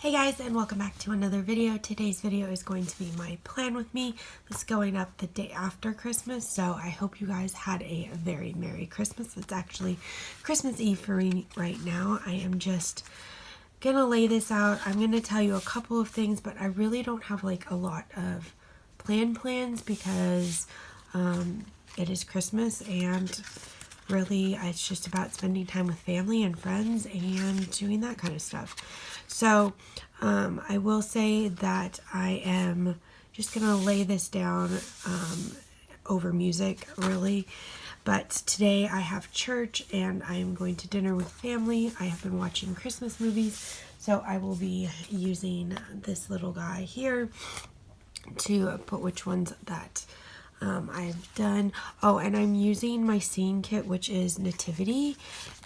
Hey guys, and welcome back to another video. Today's video is going to be my plan with me. It's going up the day after Christmas, so I hope you guys had a very Merry Christmas. It's actually Christmas Eve for me right now. I am just gonna lay this out. I'm gonna tell you a couple of things, but I really don't have like a lot of plans because it is Christmas and really it's just about spending time with family and friends and doing that kind of stuff. So I will say that I am just gonna lay this down over music really, but today I have church and I am going to dinner with family. I have been watching Christmas movies, so I will be using this little guy here to put which ones that I've done. Oh, and I'm using my scene kit, which is Nativity,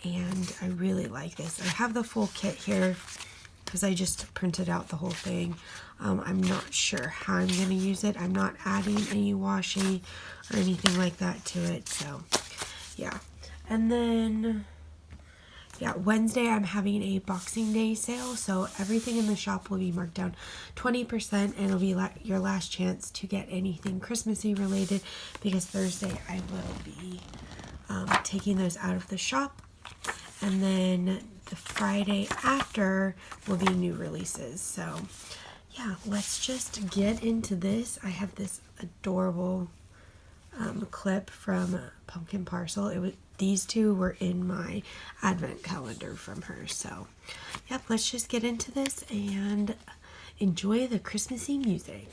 and I really like this. I have the full kit here because I just printed out the whole thing. I'm not sure how I'm going to use it. I'm not adding any washi or anything like that to it, so yeah. And then Wednesday I'm having a Boxing Day sale, so everything in the shop will be marked down 20%, and it'll be your last chance to get anything Christmassy related, because Thursday I will be taking those out of the shop, and then the Friday after will be new releases. So yeah, let's just get into this. I have this adorable clip from Pumpkin Parcel. These two were in my advent calendar from her. So yep, let's just get into this and enjoy the Christmassy music.